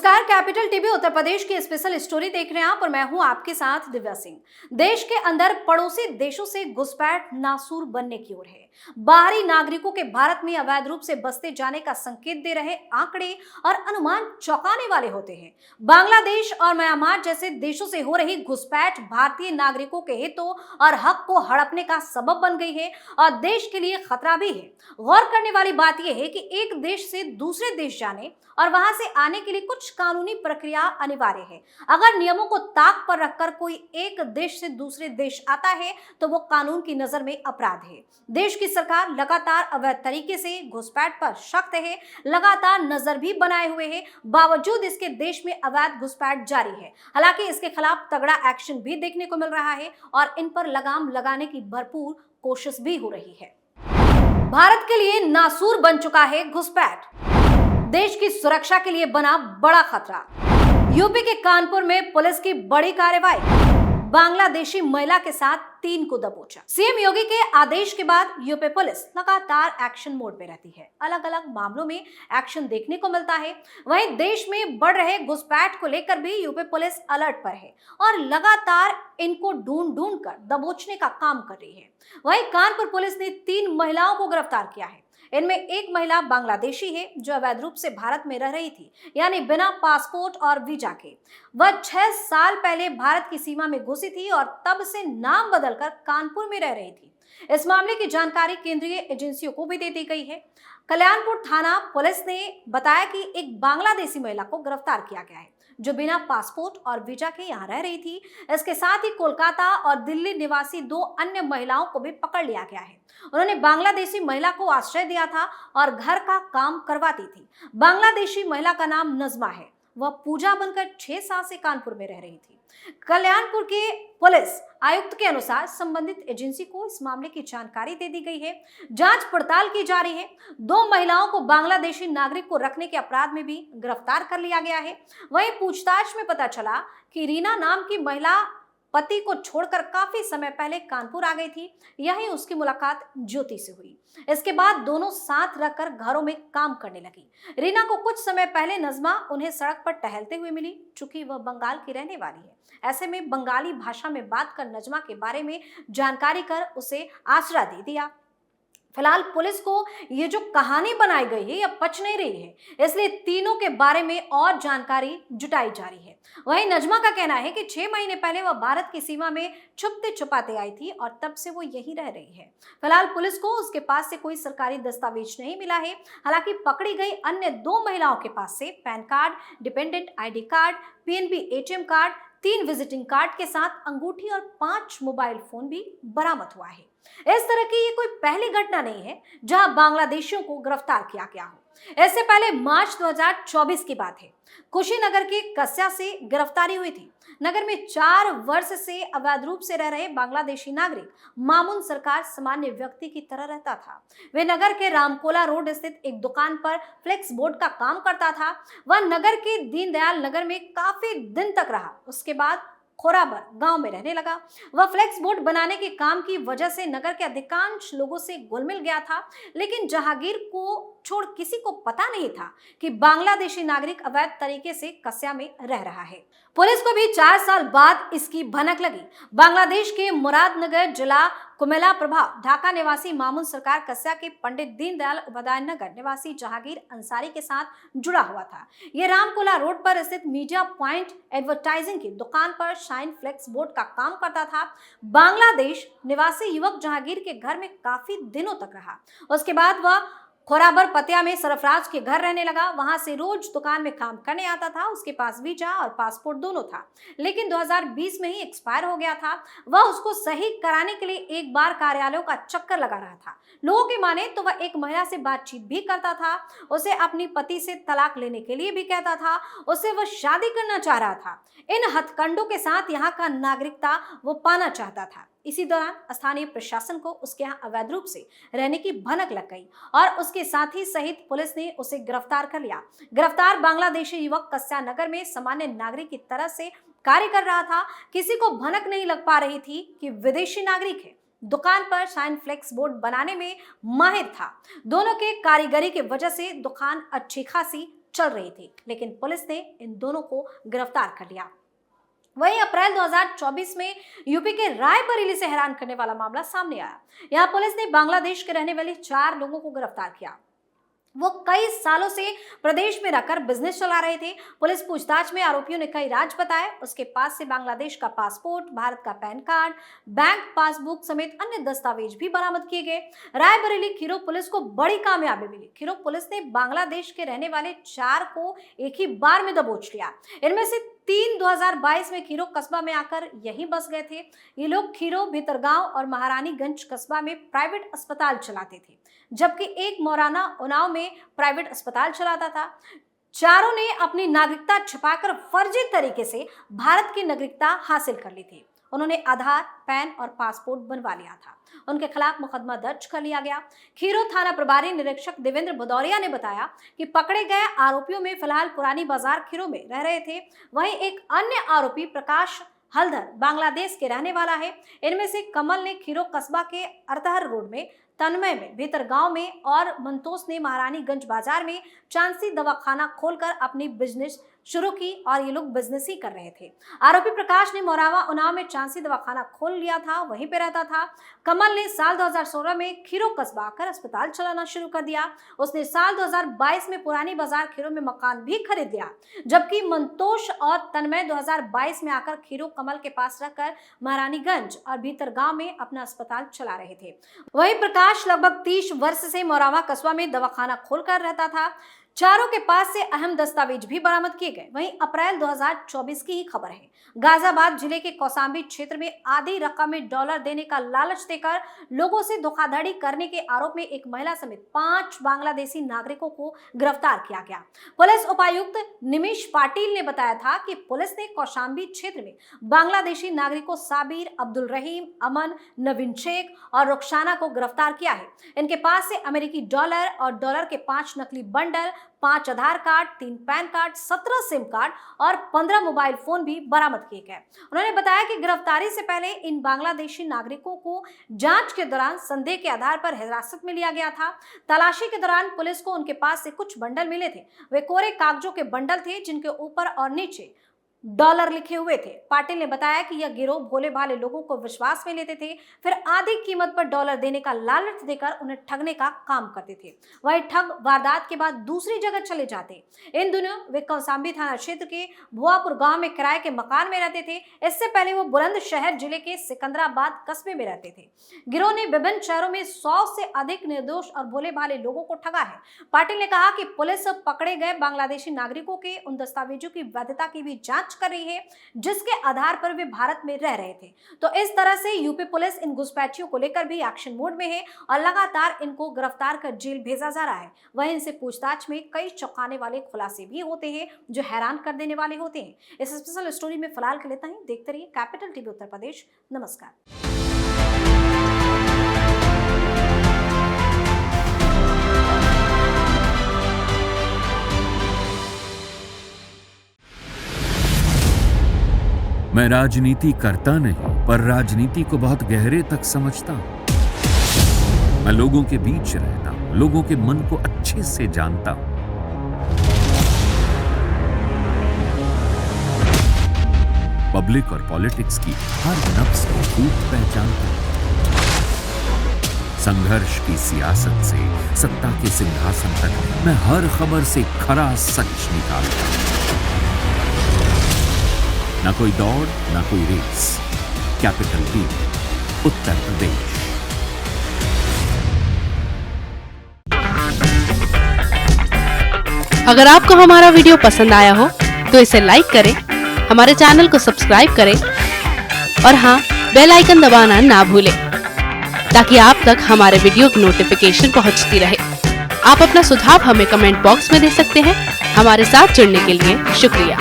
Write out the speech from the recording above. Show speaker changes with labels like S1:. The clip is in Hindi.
S1: नमस्कार, कैपिटल टीवी उत्तर प्रदेश की स्पेशल स्टोरी देख रहे हैं आप और मैं हूं आपके साथ दिव्या सिंह। देश के अंदर पड़ोसी देशों से घुसपैठ नासूर बनने की ओर है। बाहरी नागरिकों के भारत में अवैध रूप से बसते जाने का संकेत दे रहे आंकड़े और अनुमान चौंकाने वाले होते हैं। बांग्लादेश और म्यांमार जैसे देशों से हो रही घुसपैठ भारतीय नागरिकों के हितों और हक को हड़पने का सबब बन गई है और देश के लिए खतरा भी है। गौर करने वाली बात यह है कि एक देश से दूसरे देश जाने और वहां से आने के लिए कुछ कानूनी प्रक्रिया अनिवार्य है। अगर नियमों को ताक पर रखकर कोई एक देश से दूसरे देश आता है तो वो कानून की नजर में अपराध है। देश की सरकार लगातार अवैध तरीके से घुसपैठ पर सख्त है, लगातार नजर भी बनाए हुए है। बावजूद इसके देश में अवैध घुसपैठ जारी है। हालांकि इसके खिलाफ तगड़ा एक्शन भी देखने को मिल रहा है और इन पर लगाम लगाने की भरपूर कोशिश भी हो रही है। भारत के लिए नासूर बन चुका है घुसपैठ, देश की सुरक्षा के लिए बना बड़ा खतरा। यूपी के कानपुर में पुलिस की बड़ी कार्रवाई, बांग्लादेशी महिला के साथ 3 को दबोचा। सीएम योगी के आदेश के बाद यूपी पुलिस लगातार एक्शन मोड में रहती है। अलग अलग मामलों में एक्शन देखने को मिलता है। वहीं देश में बढ़ रहे घुसपैठ को लेकर भी यूपी पुलिस अलर्ट पर है और लगातार इनको ढूंढ कर दबोचने का काम कर रही है। वहीं कानपुर पुलिस ने 3 महिलाओं को गिरफ्तार किया है। इनमें एक महिला बांग्लादेशी है जो अवैध रूप से भारत में रह रही थी, यानी बिना पासपोर्ट और वीजा के। वह 6 साल पहले भारत की सीमा में घुसी थी और तब से नाम बदलकर कानपुर में रह रही थी। इस मामले की जानकारी केंद्रीय एजेंसियों को भी दे दी गई है। कल्याणपुर थाना पुलिस ने बताया कि एक बांग्लादेशी महिला को गिरफ्तार किया गया है जो बिना पासपोर्ट और वीजा के यहाँ रह रही थी। इसके साथ ही कोलकाता और दिल्ली निवासी 2 अन्य महिलाओं को भी पकड़ लिया गया है। उन्होंने बांग्लादेशी महिला को आश्रय दिया था और घर का काम करवाती थी। बांग्लादेशी महिला का नाम नजमा है। वह पूजा बनकर 6 साल से कानपुर में रह रही थी। कल्याणपुर के पुलिस आयुक्त के अनुसार संबंधित एजेंसी को इस मामले की जानकारी दे दी गई है। जांच पड़ताल की जा रही है। 2 महिलाओं को बांग्लादेशी नागरिक को रखने के अपराध में भी गिरफ्तार कर लिया गया है। वहीं पूछताछ में पता चला कि रीना नाम की महिला पति को छोड़कर काफी समय पहले कानपुर आ गई थी। यही उसकी मुलाकात ज्योति से हुई। इसके बाद दोनों साथ रहकर घरों में काम करने लगी। रीना को कुछ समय पहले नजमा उन्हें सड़क पर टहलते हुए मिली। चूंकि वह बंगाल की रहने वाली है, ऐसे में बंगाली भाषा में बात कर नजमा के बारे में जानकारी कर उसे आसरा दे दिया। फिलहाल पुलिस को ये जो कहानी बनाई गई है यह पच नहीं रही है, इसलिए तीनों के बारे में और जानकारी जुटाई जा रही है। वहीं नजमा का कहना है कि 6 महीने पहले वह भारत की सीमा में छुपते छुपाते आई थी और तब से वो यहीं रह रही है। फिलहाल पुलिस को उसके पास से कोई सरकारी दस्तावेज नहीं मिला है। हालांकि पकड़ी गई अन्य 2 महिलाओं के पास से pan card, dependent ID card, PNB ATM card, 3 visiting card के साथ अंगूठी और 5 मोबाइल फोन भी बरामद हुआ है। इस तरह की ये कोई पहली घटना नहीं है जहां बांग्लादेशियों को गिरफ्तार किया गया हो। इससे पहले मार्च 2024 की बात है, कुशीनगर के कस्या से गिरफ्तारी हुई थी। नगर में 4 वर्ष से अवैध रूप से रह रहे बांग्लादेशी नागरिक मामून सरकार सामान्य व्यक्ति की तरह रहता था। वे नगर के रामकोला रोड स्थित एक दुकान पर फ्लेक्स बोर्ड का काम करता था। वह नगर के दीनदयाल नगर में काफी दिन तक रहा। उसके बाद खोराबर गांव में रहने लगा। वह फ्लेक्स बोर्ड बनाने के काम की वजह से नगर के अधिकांश लोगों से घुल मिल गया था, लेकिन जहांगीर को छोड़ किसी को पता नहीं था कि बांग्लादेशी नागरिक अवैध तरीके से कस्या में रह रहा है। पुलिस को भी 4 साल बाद इसकी भनक लगी। बांग्लादेश के मुरादनगर जिला कुमेला प्रभाव ढाका निवासी मामून सरकार कस्या के पंडित दीनदयाल उपाध्याय नगर निवासी जहांगीर अंसारी के साथ जुड़ा हुआ था। ये रामकोला रोड पर स्थित मीडिया पॉइंट एडवर्टाइजिंग की दुकान पर शाइन फ्लेक्स बोर्ड का काम करता था। बांग्लादेश निवासी युवक जहांगीर के घर में काफी दिनों तक रहा। उसके बाद वह खोराबर पतिया में सरफराज के घर रहने लगा। वहां से रोज दुकान में काम करने आता था। उसके पास वीजा और पासपोर्ट दोनों था, लेकिन 2020 में ही एक्सपायर हो गया था। वह उसको सही कराने के लिए एक बार कार्यालयों का चक्कर लगा रहा था। लोगों की माने तो वह एक महिला से बातचीत भी करता था, उसे अपनी पति से तलाक लेने के लिए भी कहता था, उससे वह शादी करना चाह रहा था। इन हथकंडों के साथ यहाँ का नागरिकता वो पाना चाहता था। इसी दौरान स्थानीय प्रशासन को उसके यहाँ अवैध रूप से रहने की भनक लग गई और उसके साथी सहित पुलिस ने उसे गिरफ्तार कर लिया। गिरफ्तार बांग्लादेशी युवक कस्या नगर में सामान्य नागरिक की तरह से कार्य कर रहा था। किसी को भनक नहीं लग पा रही थी कि विदेशी नागरिक है। दुकान पर शाइन फ्लेक्स बोर्ड बनाने में माहिर था। दोनों के कारीगरी की वजह से दुकान अच्छी खासी चल रही थी, लेकिन पुलिस ने इन दोनों को गिरफ्तार कर लिया। वहीं अप्रैल 2024 में यूपी के रायबरेली से हैरान करने वाला मामला सामने आया। यहां पुलिस ने बांग्लादेश के रहने वाले 4 लोगों को गिरफ्तार किया। वो कई सालों से प्रदेश में रहकर बिजनेस चला रहे थे। पुलिस पूछताछ में आरोपियों ने कई राज बताए। उसके पास से बांग्लादेश का पासपोर्ट, भारत का पैन कार्ड, बैंक पासबुक समेत अन्य दस्तावेज भी बरामद किए गए। रायबरेली खीरों पुलिस को बड़ी कामयाबी मिली। खीरों पुलिस ने बांग्लादेश के रहने वाले 4 को एक ही बार में दबोच लिया। इनमें से 3 2022 में खीरों कस्बा में आकर यहीं बस गए थे। ये लोग खीरों, भीतरगांव और महारानीगंज कस्बा में प्राइवेट अस्पताल चलाते थे, जबकि एक मोराना उन्नाव में प्राइवेट अस्पताल चलाता था। चारों ने अपनी नागरिकता छिपाकर फर्जी तरीके से भारत की नागरिकता हासिल कर ली थी। उन्होंने आधार, पैन और पासपोर्ट बनवा लिया था। उनके खिलाफ मुकदमा दर्ज कर लिया गया। खीरों थाना प्रभारी निरीक्षक देवेंद्र भदौरिया ने बताया कि पकड़े गए आरोपियों में फिलहाल पुरानी बाजार खीरों में रह रहे थे। वहीं एक अन्य आरोपी प्रकाश हलधर बांग्लादेश के रहने वाला है। इनमें से कमल ने खीरों कस्बा के अरतहर रोड में, तन्मय में, भीतरगांव में और मंतोष ने महारानीगंज बाजार में चांसी दवाखाना खोलकर अपनी बिजनेस शुरू की और ये लोग बिजनेस ही कर रहे थे। आरोपी प्रकाश ने मोरावा उन्नाव में चांसी दवाखाना खोल लिया था, वहीं पे रहता था। कमल ने साल 2016 में खीरों कस्बा आकर अस्पताल चलाना शुरू कर दिया। उसने साल 2022 में पुरानी बाजार खीरों में मकान भी खरीद लिया, जबकि मंतोष और तन्मय 2022 में आकर खीरों कमल के पास रहकर महारानीगंज और भीतरगांव में अपना अस्पताल चला रहे थे। वहीं प्रकाश लगभग 30 वर्ष से मोरावा कस्बा में दवाखाना खोलकर रहता था। चारों के पास से अहम दस्तावेज भी बरामद किए गए। वहीं अप्रैल 2024 की ही खबर है। गाजियाबाद जिले के कौसाम्बी क्षेत्र में आधी रकम में डॉलर देने का लालच देकर लोगों से धोखाधड़ी करने के आरोप में एक महिला समेत 5 बांग्लादेशी नागरिकों को गिरफ्तार किया गया। पुलिस उपायुक्त निमिष पाटिल ने बताया था कि पुलिस ने कौशाम्बी क्षेत्र में बांग्लादेशी नागरिकों साबिर, अब्दुल रहीम, अमन, नवीन शेख और रुखसाना को गिरफ्तार किया है। इनके पास से अमेरिकी डॉलर और डॉलर के 5 नकली बंडल, 5 Aadhaar card, 3 PAN card, 17 SIM card और 15 मोबाइल फोन भी बरामद किए गए। उन्होंने बताया कि गिरफ्तारी से पहले इन बांग्लादेशी नागरिकों को जांच के दौरान संदेह के आधार पर हिरासत में लिया गया था। तलाशी के दौरान पुलिस को उनके पास से कुछ बंडल मिले थे। वे कोरे कागजों के बंडल थे जिनके ऊपर और नीचे डॉलर लिखे हुए थे। पाटिल ने बताया कि यह गिरोह भोले भाले लोगों को विश्वास में लेते थे, फिर आधी कीमत पर डॉलर देने का लालच देकर उन्हें ठगने का काम करते थे। वही ठग वारदात के बाद दूसरी जगह चले जाते। इन दिनों वे कौसाम्बी थाना क्षेत्र के भुआपुर गांव में किराए के मकान में रहते थे। इससे पहले वो बुलंदशहर जिले के सिकंदराबाद कस्बे में रहते थे। गिरोह ने विभिन्न शहरों में 100 से अधिक निर्दोष और भोले भाले लोगों को ठगा है। पाटिल ने कहा कि पुलिस पकड़े गए बांग्लादेशी नागरिकों के उन दस्तावेजों की वैधता की भी जांच कर रही है जिसके आधार पर वे भारत में रह रहे थे। तो इस तरह से यूपी पुलिस इन घुसपैठियों को लेकर भी एक्शन मोड में है और लगातार इनको गिरफ्तार कर जेल भेजा जा रहा है। वहीं इनसे पूछताछ में कई चौंकाने वाले खुलासे भी होते हैं जो हैरान कर देने वाले होते हैं। इस स्पेशल स्टोरी में फिलहाल के लिए इतना ही। देखते रहिए कैपिटल टीवी उत्तर प्रदेश। नमस्कार।
S2: मैं राजनीति करता नहीं, पर राजनीति को बहुत गहरे तक समझता हूं। मैं लोगों के बीच रहता हूं, लोगों के मन को अच्छे से जानता हूं। पब्लिक और पॉलिटिक्स की हर नब्ज को खूब पहचानता हूं। संघर्ष की सियासत से सत्ता के सिंहासन तक मैं हर खबर से खरा सच निकालता हूं। ना कोई दौड़, ना कोई race. Capital TV, Uttar Pradesh.
S3: अगर आपको हमारा वीडियो पसंद आया हो तो इसे लाइक करें, हमारे चैनल को सब्सक्राइब करें और हाँ, बेल आइकन दबाना ना भूलें ताकि आप तक हमारे वीडियो की नोटिफिकेशन पहुंचती रहे। आप अपना सुझाव हमें कमेंट बॉक्स में दे सकते हैं। हमारे साथ जुड़ने के लिए शुक्रिया।